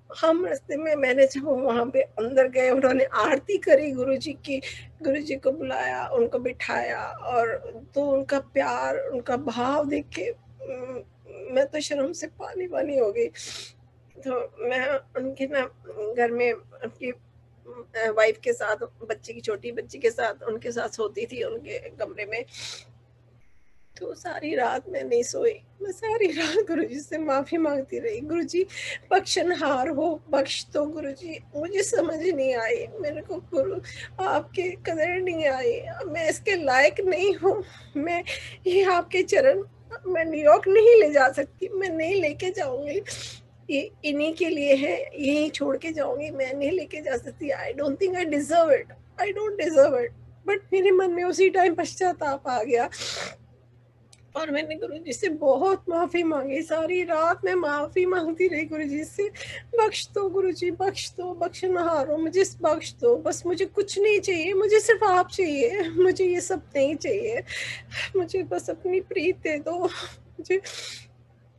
हम रास्ते में मैंने जब वहाँ पे अंदर गए, उन्होंने आरती करी गुरुजी की, गुरुजी को बुलाया, उनको बिठाया, और तो उनका प्यार, उनका भाव देख के मैं तो शर्म से पानी पानी हो गई। तो मैं उनके ना घर में उनकी वाइफ के साथ, बच्चे की, छोटी बच्ची के साथ, उनके साथ सोती थी उनके कमरे में। तो सारी रात मैं नहीं सोई, मैं सारी रात गुरुजी से माफी मांगती रही, गुरुजी बख्शनहार हो, बख्श दो गुरुजी, मुझे समझ नहीं आई, मेरे को गुरु आपके कदर नहीं आई, मैं इसके लायक नहीं हूँ, मैं ये आपके चरण, मैं न्यूयॉर्क नहीं ले जा सकती, मैं नहीं लेके जाऊंगी, ये इन्हीं के लिए है, यही छोड़ के जाऊंगी, मैं नहीं लेके जा सकती, I don't think I deserve it, I don't deserve it. But मेरे मन में उसी टाइम पश्चाताप आ गया और मैंने गुरुजी से बहुत माफी मांगी, सारी रात मैं माफी मांगती रही गुरुजी से, बख्श दो गुरुजी, बख्श दो, बख्शनहार हो, मुझे बख्श दो, बस मुझे कुछ नहीं चाहिए, मुझे सिर्फ आप चाहिए, मुझे ये सब नहीं चाहिए, मुझे बस अपनी प्रीत दे दो मुझे।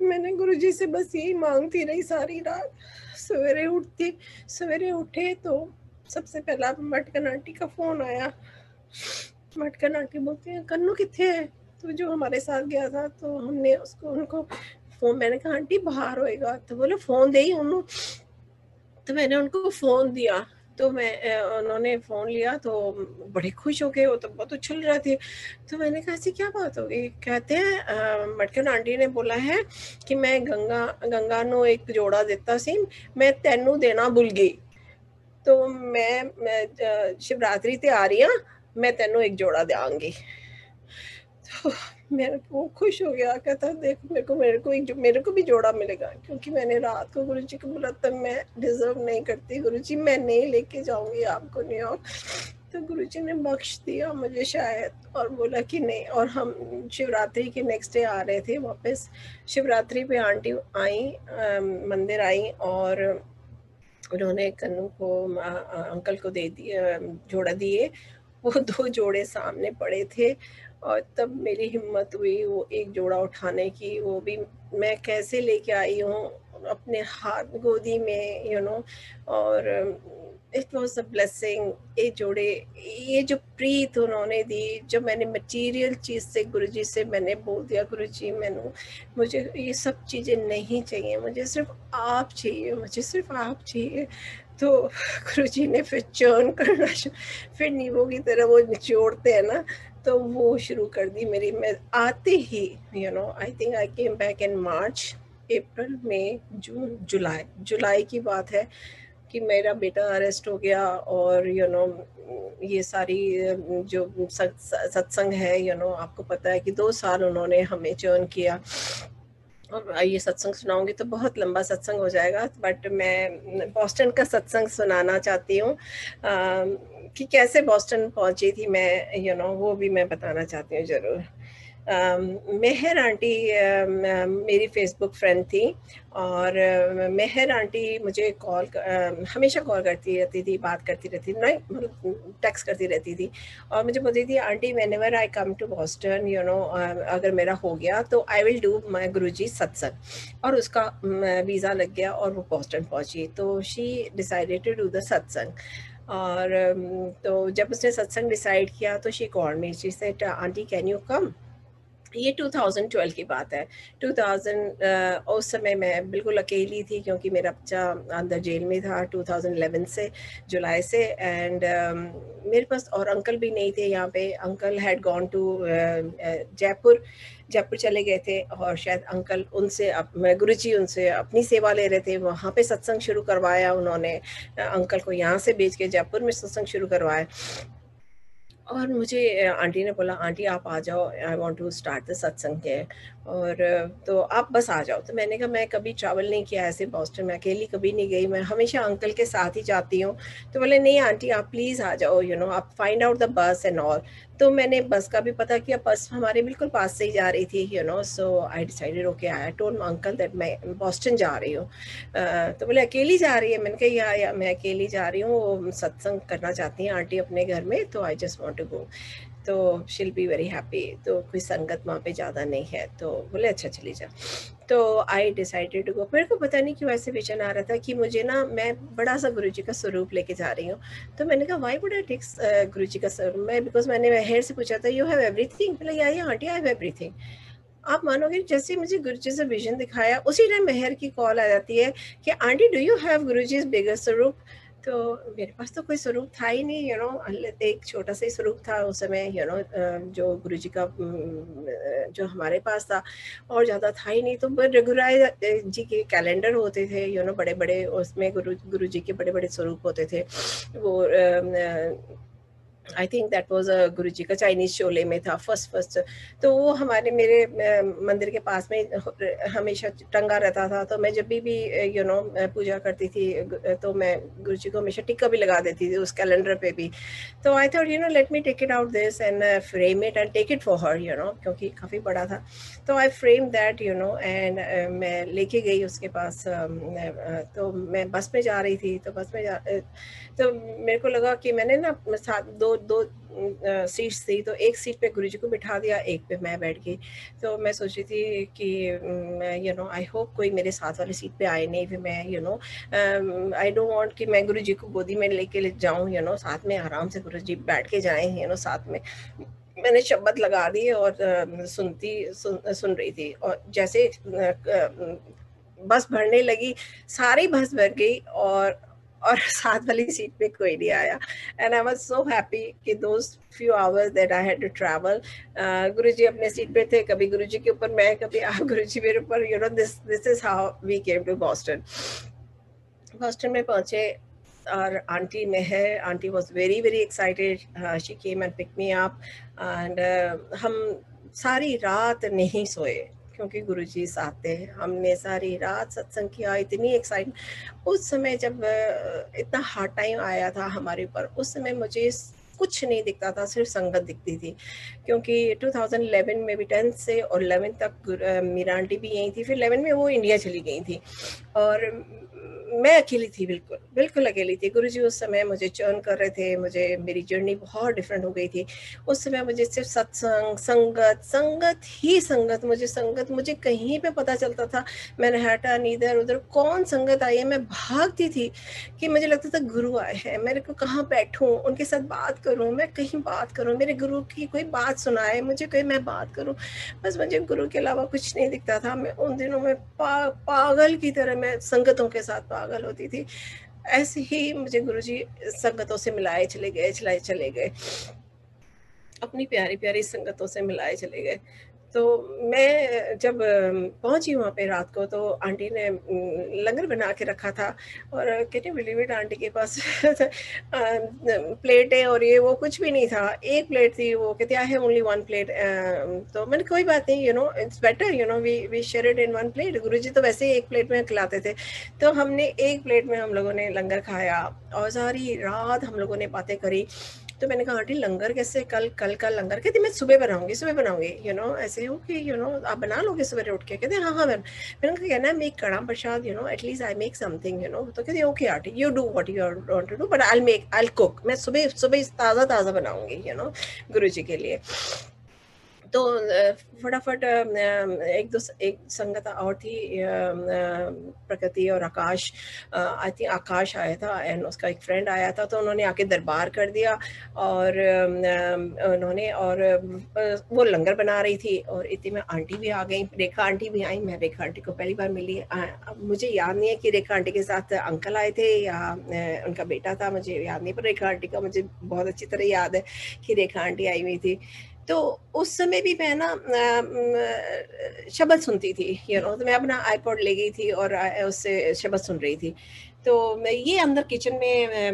मैंने गुरुजी से बस यही मांगती रही सारी रात। सवेरे उठे तो सबसे पहला मटकन आंटी का फोन आया। मटकन आंटी बोलते हैं कन्नू किथे है, तो जो हमारे साथ गया था, तो हमने उनको फोन, मैंने कहा आंटी बाहर होएगा, तो बोले फोन दे ही उन्होंने, तो मैंने उनको फोन दिया, तो उन्होंने फोन लिया, तो बड़े खुश हो गए, वो तो बहुत उछल रहे थे। तो मैंने कहा ऐसी क्या बात हो गई, कहते हैं मटकन आंटी ने बोला है कि मैं गंगा नो एक जोड़ा देता सी, मैं तेनू देना भूल गई, तो मैं शिवरात्रि ते आ रही हूँ, मैं तेनू एक जोड़ा देंगी। तो मेरे को खुश हो गया, कहता देख मेरे को भी जोड़ा मिलेगा, क्योंकि मैंने रात को गुरुजी को बोला तब मैं डिजर्व नहीं करती, गुरुजी मैं नहीं लेके जाऊंगी आपको न्यूयॉर्क। तो गुरुजी ने बख्श दिया मुझे शायद, और बोला कि नहीं। और हम शिवरात्रि के नेक्स्ट डे आ रहे थे वापस, शिवरात्रि पे आंटी आई, मंदिर आई, और उन्होंने कन्नू को अंकल को दे दिए, जोड़ा दिए, वो 2 जोड़े सामने पड़े थे, और तब मेरी हिम्मत हुई वो एक जोड़ा उठाने की, वो भी मैं कैसे लेके आई हूँ अपने हाथ गोदी में, और इट वॉज अ ब्लेसिंग। ये जो प्रीत उन्होंने दी, जो मैंने मटीरियल चीज़ से गुरुजी से मैंने बोल दिया, गुरुजी मुझे ये सब चीज़ें नहीं चाहिए, मुझे सिर्फ आप चाहिए, मुझे सिर्फ आप चाहिए। तो गुरुजी ने फिर चर्न करना, फिर नींबू की तरह वो निचोड़ते हैं ना, तो वो शुरू कर दी मेरी। मैं आते ही I think I came back in मार्च, अप्रैल, मई, जून, जुलाई की बात है कि मेरा बेटा अरेस्ट हो गया, और ये सारी जो सत्संग है, आपको पता है कि 2 साल उन्होंने हमें चर्न किया, और ये सत्संग सुनाऊंगी तो बहुत लंबा सत्संग हो जाएगा, बट मैं बॉस्टन का सत्संग सुनाना चाहती हूँ, कि कैसे बॉस्टन पहुंची थी मैं, वो भी मैं बताना चाहती हूँ ज़रूर। मेहर आंटी मेरी फेसबुक फ्रेंड थी, और मेहर आंटी मुझे हमेशा कॉल करती रहती थी, बात करती रहती थी, नहीं मतलब टेक्स्ट करती रहती थी, और मुझे बोलती थी aunty whenever I come to Boston, अगर मेरा हो गया तो आई विल डू माई गुरुजी सत्संग। और उसका वीज़ा लग गया और वो बॉस्टन पहुंची, तो she decided to do the satsang. और तो जब उसने सत्संग डिसाइड किया तो she called me, she said aunty can you come. ये 2012 की बात है। 2000 उस समय मैं बिल्कुल अकेली थी, क्योंकि मेरा बच्चा अंदर जेल में था 2011 से, जुलाई से, एंड मेरे पास और अंकल भी नहीं थे यहाँ पे। Uncle had gone to Jaipur चले गए थे, और शायद अंकल गुरुजी उनसे अपनी सेवा ले रहे थे, वहाँ पे सत्संग शुरू करवाया उन्होंने, अंकल को यहाँ से भेज के जयपुर में सत्संग शुरू करवाया। और मुझे आंटी ने बोला आंटी आप आ जाओ, I want to start the satsang के, और तो आप बस आ जाओ। तो मैंने कहा मैं कभी ट्रैवल नहीं किया ऐसे बॉस्टन में, अकेली कभी नहीं गई, मैं हमेशा अंकल के साथ ही जाती हूँ। तो बोले नहीं आंटी आप प्लीज़ आ जाओ, आप find out the bus and all. तो मैंने बस का भी पता किया, बस हमारे बिल्कुल पास से ही जा रही थी, so I decided okay, I told uncle that मैं बॉस्टन जा रही हूँ। तो बोले अकेली जा रही है? मैंने कहा मैं अकेली जा रही हूँ, वो सत्संग करना चाहती हैं आंटी अपने घर में, तो I just want to go. तो शील बी वेरी हैप्पी, तो कोई संगत वहाँ पे ज़्यादा नहीं है, तो बोले अच्छा चली जा। तो आई डिसाइडेड टू गो। मेरे को पता नहीं क्यों ऐसे विजन आ रहा था कि मुझे ना, मैं बड़ा सा गुरुजी का स्वरूप लेके जा रही हूँ। तो मैंने कहा व्हाई वुड आई टेक गुरुजी का स्वरूप, मैं बिकॉज मैंने हेयर से पूछा था यू हैव एवरीथिंग, बोला या आंटी आई हैव एवरीथिंग। आप मानोगे जैसे ही मुझे गुरुजी से विजन दिखाया, उसी टाइम मेहर की कॉल आ जाती है कि aunty do you have Guruji's bigger swaroop. तो मेरे पास तो कोई स्वरूप था ही नहीं, यू नो, एक छोटा सा ही स्वरूप था उस समय, यू नो, जो गुरुजी का जो हमारे पास था, और ज़्यादा था ही नहीं। तो रघुराय जी के कैलेंडर होते थे, यू नो, बड़े बड़े, उसमें गुरुजी के बड़े बड़े स्वरूप होते थे। वो आई थिंक दैट वाज गुरुजी का चाइनीज शोले में था फर्स्ट। तो वो हमारे मेरे मंदिर के पास में हमेशा टंगा रहता था। तो मैं जब भी यू नो पूजा करती थी तो मैं गुरुजी को हमेशा टिक्का भी लगा देती थी उस कैलेंडर पे भी। तो I thought you know let me take it out this and frame it and take it for her, you know, क्योंकि काफ़ी बड़ा था। तो I frame that, you know, and मैं लेके गई उसके पास। तो मैं बस में जा रही थी, तो बस में तो मेरे को लगा कि मैंने ना दो सीट्स थी, तो एक सीट पे गुरुजी को बिठा दिया, एक पे मैं बैठ गई। तो मैं सोच रही थी कि यू नो आई होप कोई मेरे साथ वाली सीट पे आए नहीं, फिर मैं you know I don't want कि मैं गुरुजी को गोदी में लेके जाऊं, यू नो, साथ में आराम से गुरुजी बैठ के जाएं, यू नो, साथ में। मैंने शब्द लगा दी और सुन रही थी, और जैसे बस भरने लगी, सारी बस भर गई, और साथ वाली सीट पे कोई नहीं आया। And I was so happy कि those few hours that I had to travel, Guruji अपने सीट पे थे, कभी गुरुजी के ऊपर मैं, कभी आप गुरुजी मेरे ऊपर, you know, this is how we came to Boston. Boston में पहुंचे और aunty Mehar, aunty was very very excited, she came and pick me up and हम सारी रात नहीं सोए क्योंकि गुरुजी साथ थे। हमने सारी रात सत्संग किया, इतनी एक्साइट। उस समय जब इतना हार्ड टाइम आया था हमारे ऊपर, उस समय मुझे कुछ नहीं दिखता था, सिर्फ संगत दिखती थी, क्योंकि 2011 में भी 10th से और 11th तक मीरा आंटी भी यही थी, फिर 11 में वो इंडिया चली गई थी और मैं अकेली थी, बिल्कुल बिल्कुल अकेली थी। गुरुजी उस समय मुझे चर्न कर रहे थे, मुझे मेरी जर्नी बहुत डिफरेंट हो गई थी। उस समय मुझे सिर्फ सत्संग, संगत, संगत ही संगत, मुझे कहीं पे पता चलता था। मैंने हटान इधर उधर कौन संगत आई है, मैं भागती थी कि मुझे लगता था गुरु आए हैं, मेरे को कहाँ बैठूं, उनके साथ बात करूं, मैं कहीं बात करूं, मेरे गुरु की कोई बात सुनाए मुझे, कहीं मैं बात करूं। बस मुझे गुरु के अलावा कुछ नहीं दिखता था। मैं उन दिनों में पागल की तरह मैं संगतों के साथ पागल होती थी। ऐसे ही मुझे गुरुजी संगतों से मिलाए चले गए, अपनी प्यारी प्यारी संगतों से मिलाए चले गए। तो मैं जब पहुंची वहाँ पे रात को, तो आंटी ने लंगर बना के रखा था, और can you believe it, aunty के पास प्लेटें और ये वो कुछ भी नहीं था। एक प्लेट थी, वो कहती आई हैव ओनली 1 प्लेट। तो मैंने कोई बात नहीं, you know, it's better, you know, we share it in 1 plate. Guruji तो वैसे ही एक प्लेट में खिलाते थे। तो हमने एक प्लेट में हम लोगों ने लंगर खाया और सारी रात हम लोगों ने बातें करी। तो मैंने कहा आंटी लंगर कैसे, कल का लंगर? कहती मैं सुबह बनाऊंगी, यू नो, ऐसे हो कि यू नो आप बना लोगे सवेरे उठ के? कहते हाँ मैम। मैंने कहा कहना make kada prasad, you know, at least I make something, you know. तो कहते okay aunty, you do what you want to do, but I cook. मैं सुबह ताज़ा बनाऊंगी, यू नो, गुरुजी के लिए। तो फटाफट एक संगत और थी, प्रकृति और आकाश, आई थिंक आकाश आया था एंड उसका एक फ्रेंड आया था। तो उन्होंने आके दरबार कर दिया और उन्होंने, और वो लंगर बना रही थी, और इतनी में आंटी भी आ गई, रेखा आंटी भी आई। मैं रेखा आंटी को पहली बार मिली। मुझे याद नहीं है कि रेखा आंटी के साथ अंकल आए थे या उनका बेटा था, मुझे याद नहीं, पर रेखा आंटी का मुझे बहुत अच्छी तरह याद है कि रेखा आंटी आई हुई थी। तो उस समय भी मैं ना शब्द सुनती थी, यू नो, तो मैं अपना आईपॉड ले गई थी और उससे शब्द सुन रही थी। तो मैं ये अंदर किचन में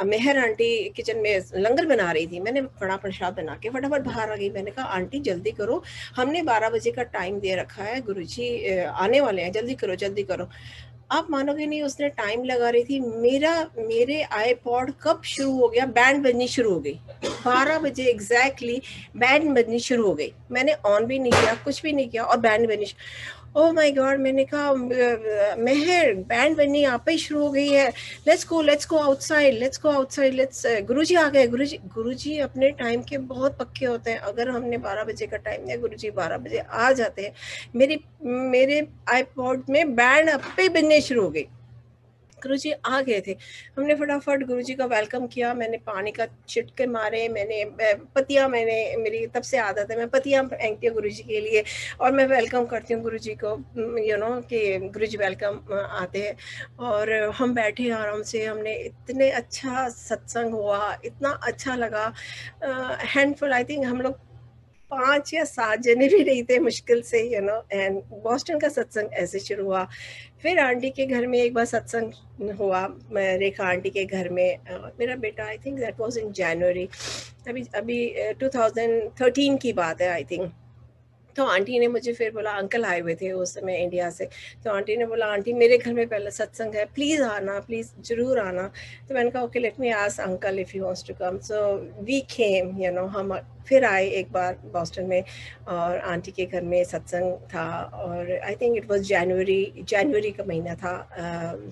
मेहर आंटी किचन में लंगर बना रही थी। मैंने बड़ा प्रसाद बना के फटाफट बाहर आ गई। मैंने कहा आंटी जल्दी करो, हमने 12 बजे का टाइम दे रखा है, गुरुजी आने वाले हैं, जल्दी करो। आप मानोगे नहीं, उसने टाइम लगा रही थी। मेरे आईपॉड कब शुरू हो गया, बैंड बजनी शुरू हो गई। 12 बजे एग्जैक्टली बैंड बजनी शुरू हो गई। मैंने ऑन भी नहीं किया, कुछ भी नहीं किया, और बैंड बजनी। ओह माय गॉड, मैंने कहा मेहर बैंड बजनी आप ही शुरू हो गई है, लेट्स गो आउटसाइड, लेट्स गुरुजी आ गए। गुरुजी अपने टाइम के बहुत पक्के होते हैं। अगर हमने 12 बजे का टाइम दिया, गुरुजी 12 बजे आ जाते हैं। मेरे आईपॉड में बैंड आपे बजने शुरू हो गई। गुरुजी आ गए थे। हमने फटाफट गुरुजी का वेलकम किया। मैंने पानी का छिटके मारे, मेरी तब से आदत है, मैं पत्तियां फेंकती हूँ गुरुजी के लिए और मैं वेलकम करती हूँ गुरुजी को, कि गुरुजी वेलकम आते हैं। और हम बैठे आराम से, हमने इतने अच्छा सत्संग हुआ, इतना अच्छा लगा। हैंडफुल, आई थिंक हम लोग 5 या 7 जने भी नहीं थे मुश्किल से, एंड बॉस्टन का सत्संग ऐसे शुरू हुआ। फिर आंटी के घर में एक बार सत्संग हुआ, रेखा आंटी के घर में। मेरा बेटा, I think that was in January, अभी 2013 की बात है आई थिंक। तो आंटी ने मुझे फिर बोला, अंकल आए हुए थे उस समय इंडिया से, तो आंटी ने बोला, आंटी मेरे घर में पहले सत्संग है, प्लीज़ आना, प्लीज़ ज़रूर आना। तो मैंने कहा, okay let me ask uncle if he wants to come. So we came, हम फिर आए एक बार बॉस्टन में, और आंटी के घर में सत्संग था। और आई थिंक इट वाज जनवरी का महीना था,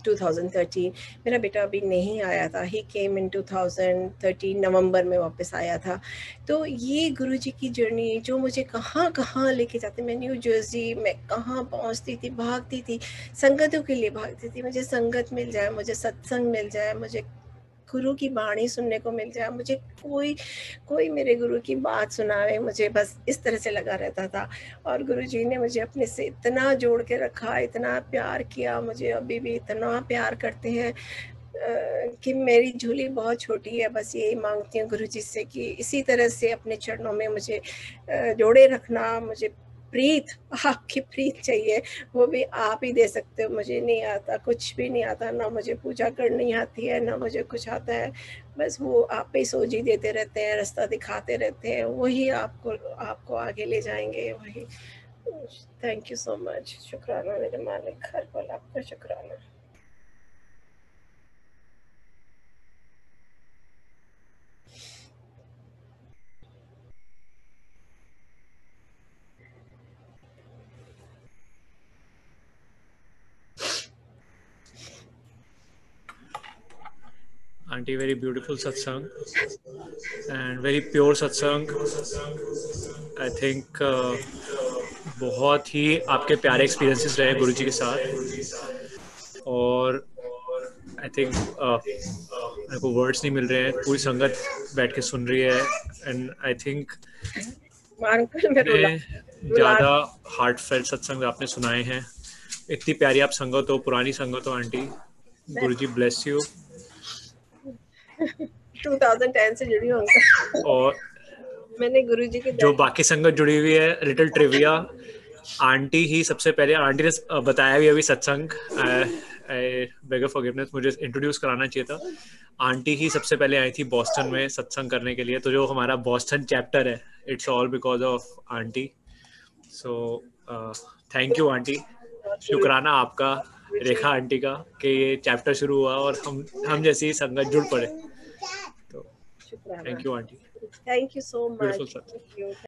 2013। मेरा बेटा अभी नहीं आया था, ही केम इन 2013 नवंबर में वापस आया था। तो ये गुरुजी की जर्नी जो मुझे कहाँ कहाँ लेके जाते, मैं न्यू जर्सी में कहाँ पहुँचती थी, भागती थी, संगतों के लिए भागती थी। मुझे संगत मिल जाए, मुझे सत्संग मिल जाए, मुझे गुरु की वाणी सुनने को मिल जाए, मुझे कोई मेरे गुरु की बात सुनाए, मुझे बस इस तरह से लगा रहता था। और गुरुजी ने मुझे अपने से इतना जोड़ के रखा, इतना प्यार किया, मुझे अभी भी इतना प्यार करते हैं कि मेरी झोली बहुत छोटी है। बस यही मांगती हूँ गुरुजी से कि इसी तरह से अपने चरणों में मुझे जोड़े रखना। मुझे प्रीत, आपकी प्रीत चाहिए, वो भी आप ही दे सकते हो। मुझे नहीं आता, कुछ भी नहीं आता, ना मुझे पूजा करनी आती है, ना मुझे कुछ आता है। बस वो आप ही सोझी देते रहते हैं, रास्ता दिखाते रहते हैं, वही आपको आगे ले जाएंगे, वही। थैंक यू सो मच, शुक्राना मेरे मालिक, हर पल आपका शुक्राना। Auntie, very beautiful satsang and very pure satsang. I think बहुत ही आपके प्यारे एक्सपीरियंसेस रहे गुरुजी के साथ, और आई थिंक मेरे को वर्ड्स नहीं मिल रहे हैं, पूरी संगत बैठ के सुन रही है, एंड आई थिंक ज़्यादा हार्टफेल्ट सत्संग आपने सुनाए हैं। इतनी प्यारी आप संगत हो, पुरानी संगत हो आंटी, गुरुजी ब्लेस यू। 2010 से जुड़ी हूँ अंकल, और मैंने गुरुजी के जो बाकी संगत जुड़ी हुई है, लिटिल ट्रिविया, आंटी ही सबसे पहले, आंटी ने बताया भी अभी सत्संग, बेग फॉरगिवनेस, मुझे इंट्रोड्यूस कराना चाहिए था। आंटी ही सबसे पहले आई थी बॉस्टन में सत्संग करने के लिए, तो जो हमारा बॉस्टन चैप्टर है, it's all because of aunty. So thank you aunty, शुक्राना आपका, रेखा आंटी का, कि ये चैप्टर शुरू हुआ और हम जैसी संगत जुड़ पड़े। तो thank you aunty, thank you so much. Beautiful सत्संग।